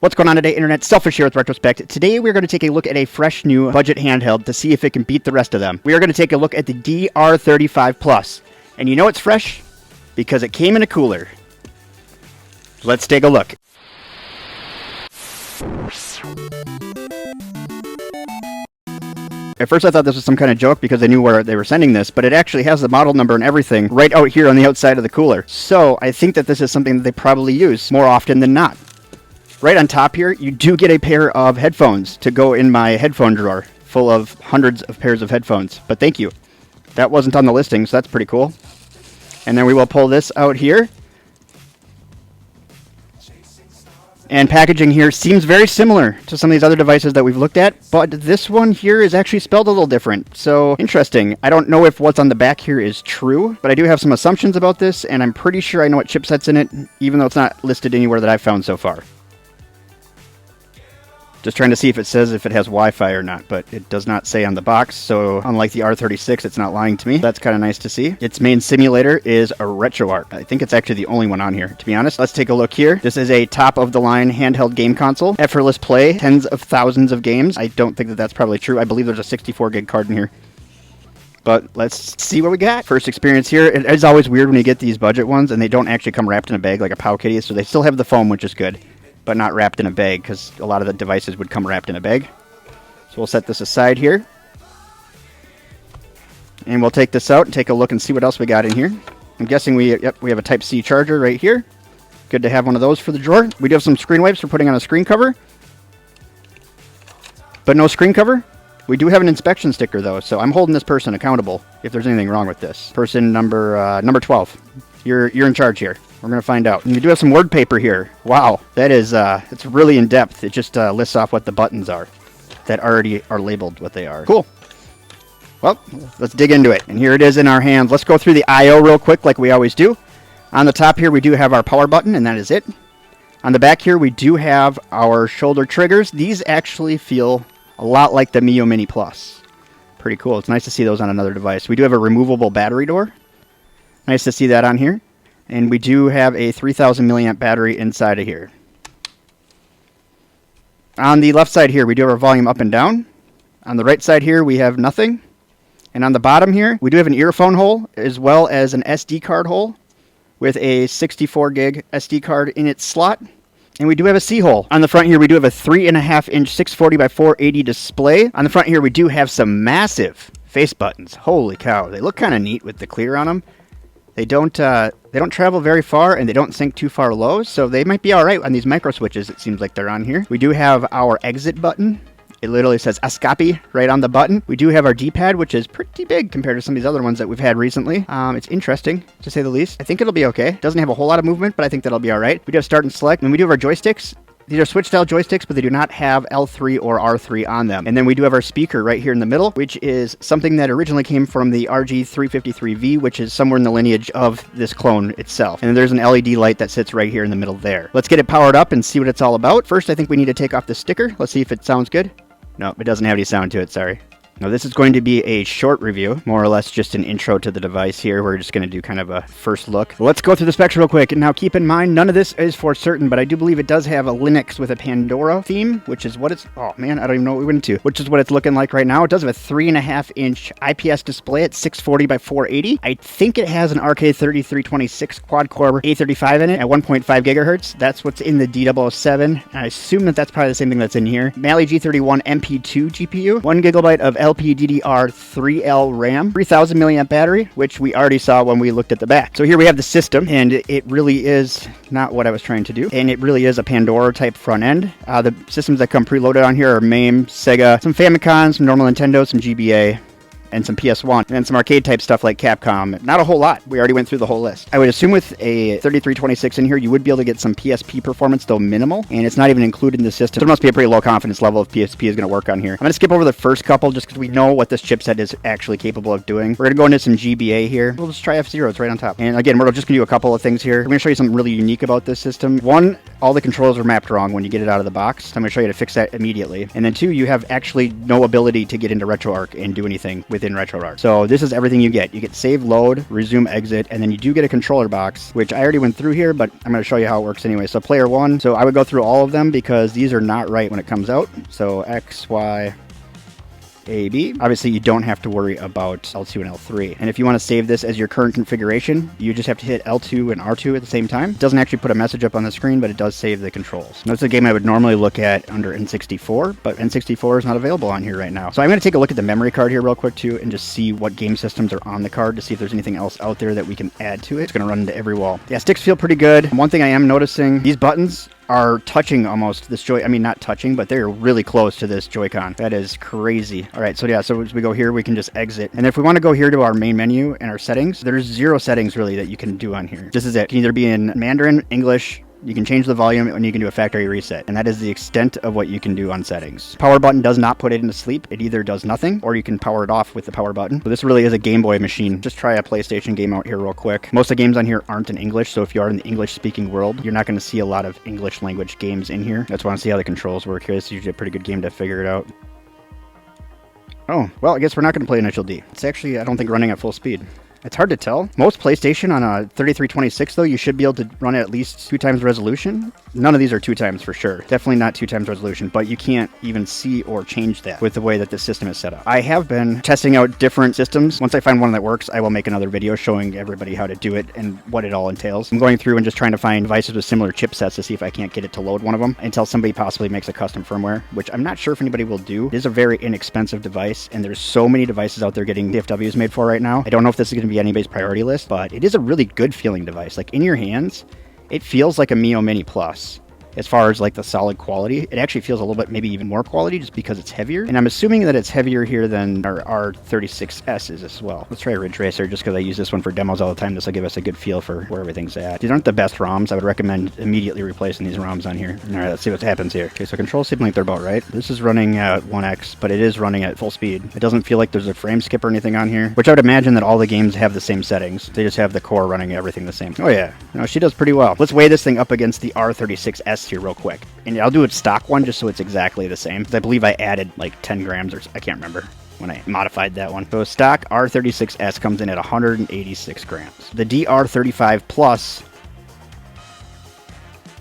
What's going on today, Internet? Selfish here with Retrospect. Today we're going to take a look at a fresh new budget handheld to see if it can beat the rest of them. We are going to take a look at the D-R35 Plus. And you know it's fresh? Because it came in a cooler. Let's take a look. At first I thought this was some kind of joke because I knew where they were sending this, but it actually has the model number and everything right out here on the outside of the cooler. So I think that this is something that they probably use more often than not. Right on top here, you do get a pair of headphones to go in my headphone drawer, full of hundreds of pairs of headphones. But thank you. That wasn't on the listing, so that's pretty cool. And then we will pull this out here. And packaging here seems very similar to some of these other devices that we've looked at, but this one here is actually spelled a little different. So, interesting. I don't know if what's on the back here is true, but I do have some assumptions about this, and I'm pretty sure I know what chipset's in it, even though it's not listed anywhere that I've found so far. Just trying to see if it says if it has Wi-Fi or not, but it does not say on the box, so unlike the R36, it's not lying to me. That's kind of nice to see. Its main simulator is a RetroArch. I think it's actually the only one on here, to be honest. Let's take a look here. This is a top-of-the-line handheld game console. Effortless play, tens of thousands of games. I don't think that that's probably true. I believe there's a 64 gig card in here. But let's see what we got. First experience here. It is always weird when you get these budget ones, and they don't actually come wrapped in a bag like a Powkiddy, so they still have the foam, which is good, but not wrapped in a bag, because a lot of the devices would come wrapped in a bag. So we'll set this aside here. And we'll take this out and take a look and see what else we got in here. I'm guessing we have a Type-C charger right here. Good to have one of those for the drawer. We do have some screen wipes for putting on a screen cover. But no screen cover. We do have an inspection sticker, though, so I'm holding this person accountable if there's anything wrong with this. Person number 12. You're in charge here. We're going to find out. And we do have some word paper here. Wow, that is, it's really in-depth. It just lists off what the buttons are that already are labeled what they are. Cool. Well, let's dig into it. And here it is in our hands. Let's go through the I/O real quick like we always do. On the top here, we do have our power button, and that is it. On the back here, we do have our shoulder triggers. These actually feel a lot like the Miyoo Mini Plus. Pretty cool. It's nice to see those on another device. We do have a removable battery door. Nice to see that on here. And we do have a 3,000 milliamp battery inside of here. On the left side here, we do have our volume up and down. On the right side here, we have nothing. And on the bottom here, we do have an earphone hole, as well as an SD card hole with a 64 gig SD card in its slot. And we do have a C-hole. On the front here, we do have a 3.5-inch 640 by 480 display. On the front here, we do have some massive face buttons. Holy cow, they look kind of neat with the clear on them. They don't travel very far, and they don't sink too far low, so they might be all right on these micro switches. It seems like they're on here. We do have our exit button. It literally says escape right on the button. We do have our D-pad, which is pretty big compared to some of these other ones that we've had recently. It's interesting, to say the least. I think it'll be okay. Doesn't have a whole lot of movement, but I think that'll be all right. We do have start and select, and we do have our joysticks. These are switch-style joysticks, but they do not have L3 or R3 on them. And then we do have our speaker right here in the middle, which is something that originally came from the RG353V, which is somewhere in the lineage of this clone itself. And then there's an LED light that sits right here in the middle there. Let's get it powered up and see what it's all about. First, I think we need to take off the sticker. Let's see if it sounds good. No, it doesn't have any sound to it, sorry. Now this is going to be a short review, more or less just an intro to the device here. We're just going to do kind of a first look. Let's go through the specs real quick. And now keep in mind, none of this is for certain, but I do believe it does have a Linux with a Pandora theme, which is what it's, oh man, I don't even know what we went into, which is what it's looking like right now. It does have a 3.5-inch IPS display at 640 by 480. I think it has an RK3326 quad-core A35 in it at 1.5 gigahertz. That's what's in the D007. And I assume that that's probably the same thing that's in here. Mali G31 MP2 GPU, 1 gigabyte of LPDDR3L RAM, 3,000 milliamp battery, which we already saw when we looked at the back. So here we have the system, and it really is not what I was trying to do, and it really is a Pandora type front end. The systems that come preloaded on here are MAME, Sega, some Famicom, some normal Nintendo, some GBA, and some PS1, and then some arcade type stuff like Capcom. Not a whole lot. We already went through the whole list. I would assume with a 3326 in here, you would be able to get some PSP performance, though minimal, and it's not even included in the system. There must be a pretty low confidence level if PSP is going to work on here. I'm going to skip over the first couple just because we know what this chipset is actually capable of doing. We're going to go into some GBA here. We'll just try F-Zero. It's right on top. And again, we're just going to do a couple of things here. I'm going to show you something really unique about this system. One, all the controls are mapped wrong when you get it out of the box. So I'm going to show you how to fix that immediately. And then 2, you have actually no ability to get into RetroArch and do anything within RetroArch. So this is everything you get. You get save, load, resume, exit, and then you do get a controller box, which I already went through here, but I'm going to show you how it works anyway. So player 1, so I would go through all of them because these are not right when it comes out. So X, Y, A, B. Obviously, you don't have to worry about L2 and L3. And if you want to save this as your current configuration, you just have to hit L2 and R2 at the same time. It doesn't actually put a message up on the screen, but it does save the controls. Now, it's a game I would normally look at under N64, but N64 is not available on here right now. So I'm going to take a look at the memory card here real quick too, and just see what game systems are on the card to see if there's anything else out there that we can add to it. It's going to run into every wall. Yeah, sticks feel pretty good. One thing I am noticing, these buttons are touching almost this I mean, not touching, but they're really close to this Joy-Con. That is crazy. All right, so yeah, so as we go here, we can just exit. And if we want to go here to our main menu and our settings, there's 0 settings really that you can do on here. This is it. It can either be in Mandarin, English, you can change the volume, and you can do a factory reset. And that is the extent of what you can do on settings. Power button does not put it into sleep. It either does nothing, or you can power it off with the power button. So this really is a Game Boy machine. Just try a PlayStation game out here real quick. Most of the games on here aren't in English, so if you are in the English-speaking world, you're not going to see a lot of English language games in here. That's why I want to see how the controls work here. It's usually a pretty good game to figure it out. Oh, well, I guess we're not going to play Initial D. It's actually, I don't think, running at full speed. It's hard to tell. Most PlayStation on a 3326 though, you should be able to run it at least 2 times resolution. None of these are 2 times for sure. Definitely not 2 times resolution, but you can't even see or change that with the way that this system is set up. I have been testing out different systems. Once I find one that works, I will make another video showing everybody how to do it and what it all entails. I'm going through and just trying to find devices with similar chipsets to see if I can't get it to load one of them until somebody possibly makes a custom firmware, which I'm not sure if anybody will do. It is a very inexpensive device, and there's so many devices out there getting DFWs made for right now. I don't know if this is going to be anybody's priority list, but it is a really good feeling device. Like in your hands, it feels like a Miyoo Mini Plus. As far as like the solid quality, it actually feels a little bit maybe even more quality just because it's heavier. And I'm assuming that it's heavier here than our R36S is as well. Let's try Ridge Racer just because I use this one for demos all the time. This will give us a good feel for where everything's at. These aren't the best ROMs. I would recommend immediately replacing these ROMs on here. All right, let's see what happens here. Okay, so controls seem like they're about right. This is running at 1x, but it is running at full speed. It doesn't feel like there's a frame skip or anything on here, which I would imagine that all the games have the same settings. They just have the core running everything the same. Oh yeah, no, she does pretty well. Let's weigh this thing up against the R36S here real quick. And I'll do a stock one just so it's exactly the same. I believe I added like 10 grams or I can't remember when I modified that one. So stock R36S comes in at 186 grams. The D-R35 Plus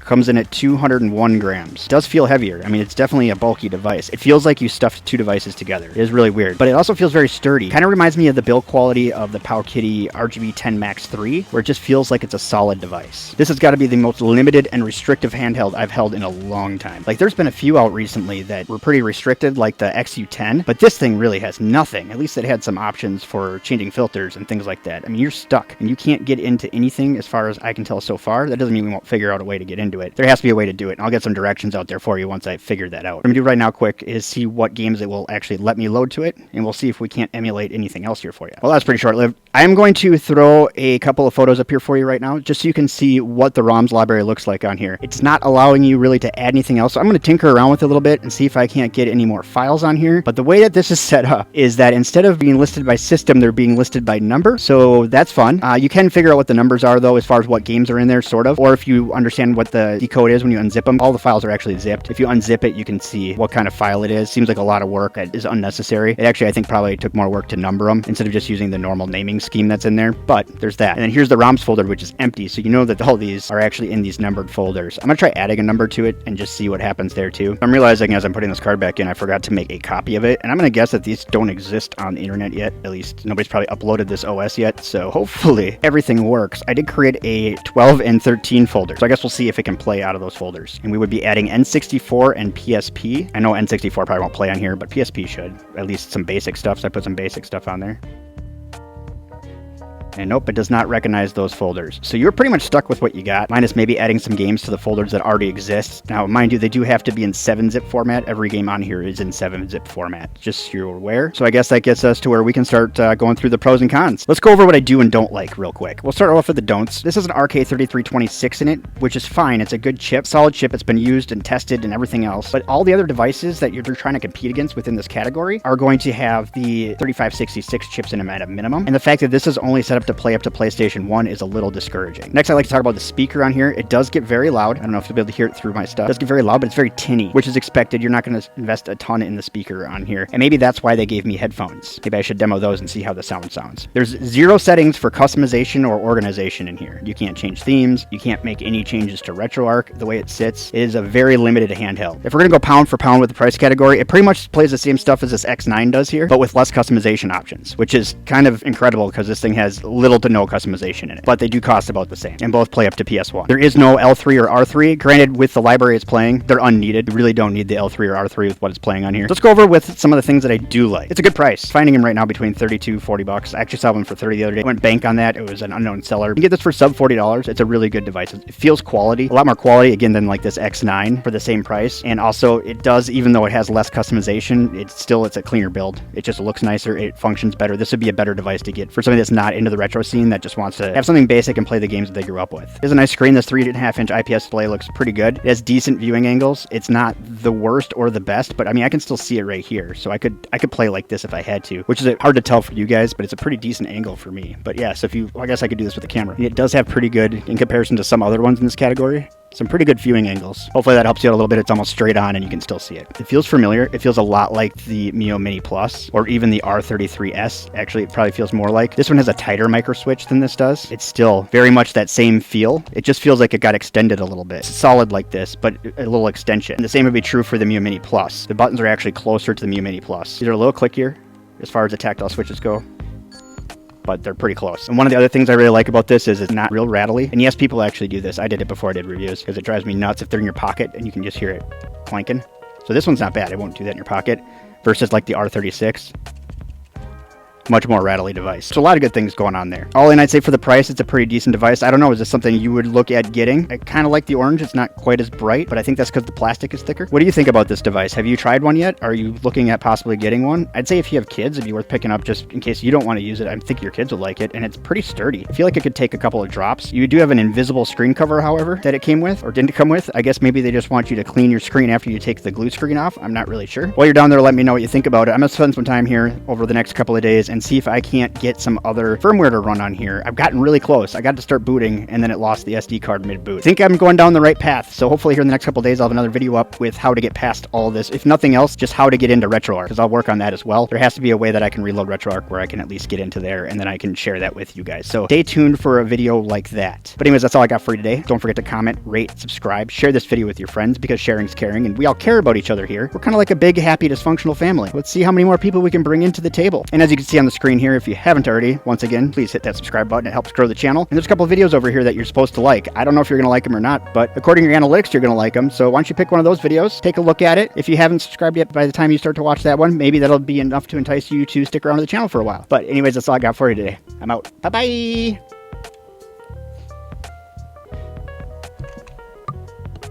comes in at 201 grams. It does feel heavier. I mean, it's definitely a bulky device. It feels like you stuffed 2 devices together. It is really weird, but it also feels very sturdy. Kind of reminds me of the build quality of the Powkiddy RGB30 Max 3, where it just feels like it's a solid device. This has got to be the most limited and restrictive handheld I've held in a long time. Like, there's been a few out recently that were pretty restricted, like the XU10, but this thing really has nothing. At least it had some options for changing filters and things like that. I mean, you're stuck, and you can't get into anything as far as I can tell so far. That doesn't mean we won't figure out a way to get into it. There has to be a way to do it, and I'll get some directions out there for you once I figure that out. What I'm gonna do right now quick is see what games it will actually let me load to it, and we'll see if we can't emulate anything else here for you. Well, that's pretty short-lived. I'm going to throw a couple of photos up here for you right now, just so you can see what the ROMs library looks like on here. It's not allowing you really to add anything else, so I'm going to tinker around with it a little bit and see if I can't get any more files on here. But the way that this is set up is that instead of being listed by system, they're being listed by number, so that's fun. You can figure out what the numbers are, though, as far as what games are in there, sort of, or if you understand what the decode is when you unzip them. All the files are actually zipped. If you unzip it, you can see what kind of file it is. Seems like a lot of work that is unnecessary. It actually, I think, probably took more work to number them instead of just using the normal naming scheme that's in there, but there's that. And then here's the ROMs folder, which is empty, so you know that all these are actually in these numbered folders. I'm gonna try adding a number to it and just see what happens there too. I'm realizing as I'm putting this card back in, I forgot to make a copy of it, and I'm gonna guess that these don't exist on the internet yet. At least nobody's probably uploaded this OS yet, so hopefully everything works. I did create a 12 and 13 folder, so I guess we'll see if it can play out of those folders. And we would be adding N64 and PSP. I know N64 probably won't play on here, but PSP should. At least some basic stuff, so I put some basic stuff on there. And nope, it does not recognize those folders. So you're pretty much stuck with what you got, minus maybe adding some games to the folders that already exist. Now, mind you, they do have to be in 7-zip format. Every game on here is in 7-zip format, just so you're aware. So I guess that gets us to where we can start going through the pros and cons. Let's go over what I do and don't like real quick. We'll start off with the don'ts. This is an RK3326 in it, which is fine. It's a good chip, solid chip. It's been used and tested and everything else. But all the other devices that you're trying to compete against within this category are going to have the 3566 chips in them at a minimum. And the fact that this is only set setup to play up to PlayStation 1 is a little discouraging. Next, I'd like to talk about the speaker on here. It does get very loud. I don't know if you'll be able to hear it through my stuff. It does get very loud, but it's very tinny, which is expected. You're not going to invest a ton in the speaker on here. And maybe that's why they gave me headphones. Maybe I should demo those and see how the sound sounds. There's 0 settings for customization or organization in here. You can't change themes. You can't make any changes to RetroArch the way it sits. It is a very limited handheld. If we're going to go pound for pound with the price category, it pretty much plays the same stuff as this X9 does here, but with less customization options, which is kind of incredible because this thing has little to no customization in it. But they do cost about the same, and both play up to PS1. There is no L3 or R3. Granted, with the library it's playing, they're unneeded. You really don't need the L3 or R3 with what it's playing on here. Let's go over with some of the things that I do like. It's a good price. Finding them right now between 32, 40 bucks. I actually saw one for 30 the other day. I went bank on that. It was an unknown seller. You can get this for sub $40. It's a really good device. It feels quality, a lot more quality again than like this X9 for the same price. And also it does, even though it has less customization, it's a cleaner build. It just looks nicer. It functions better. This would be a better device to get for somebody that's not into the retro scene, that just wants to have something basic and play the games that they grew up with. There's a nice screen. This 3.5-inch IPS display looks pretty good. It has decent viewing angles. It's not the worst or the best, but I mean, I can still see it right here. So I could play like this if I had to, which is hard to tell for you guys, but it's a pretty decent angle for me. But yeah, so I guess I could do this with the camera. It does have pretty good, in comparison to some other ones in this category, some pretty good viewing angles. Hopefully that helps you out a little bit. It's almost straight on and you can still see it. It feels familiar. It feels a lot like the Miyoo Mini Plus or even the R33S. Actually, it probably feels more like. This one has a tighter micro switch than this does. It's still very much that same feel. It just feels like it got extended a little bit. It's solid like this, but a little extension. And the same would be true for the Miyoo Mini Plus. The buttons are actually closer to the Miyoo Mini Plus. These are a little clickier as far as the tactile switches go, but they're pretty close. And one of the other things I really like about this is it's not real rattly. And yes, people actually do this. I did it before I did reviews because it drives me nuts if they're in your pocket and you can just hear it clanking. So this one's not bad. It won't do that in your pocket versus like the R36. Much more rattly device. So a lot of good things going on there. All in, I'd say for the price, it's a pretty decent device. I don't know, is this something you would look at getting? I kind of like the orange. It's not quite as bright, but I think that's because the plastic is thicker. What do you think about this device? Have you tried one yet? Are you looking at possibly getting one? I'd say if you have kids, it'd be worth picking up just in case you don't want to use it. I think your kids would like it, and it's pretty sturdy. I feel like it could take a couple of drops. You do have an invisible screen cover, however, that it came with, or didn't come with. I guess maybe they just want you to clean your screen after you take the glue screen off. I'm not really sure. While you're down there, let me know what you think about it. I'm gonna spend some time here over the next couple of days and see if I can't get some other firmware to run on here. I've gotten really close. I got to start booting and then it lost the SD card mid-boot. I think I'm going down the right path. So hopefully here in the next couple of days I'll have another video up with how to get past all this. If nothing else, just how to get into RetroArch, because I'll work on that as well. There has to be a way that I can reload RetroArch where I can at least get into there and then I can share that with you guys. So stay tuned for a video like that. But anyways, that's all I got for you today. Don't forget to comment, rate, subscribe, share this video with your friends because sharing's caring and we all care about each other here. We're kind of like a big, happy, dysfunctional family. Let's see how many more people we can bring into the table. And as you can see on the screen here, if you haven't already, once again, please hit that subscribe button. It helps grow the channel. And there's a couple of videos over here that you're supposed to like. I don't know if you're going to like them or not, but according to your analytics, you're going to like them. So why don't you pick one of those videos, take a look at it. If you haven't subscribed yet by the time you start to watch that one, maybe that'll be enough to entice you to stick around to the channel for a while. But anyways, that's all I got for you today. I'm out. Bye-bye.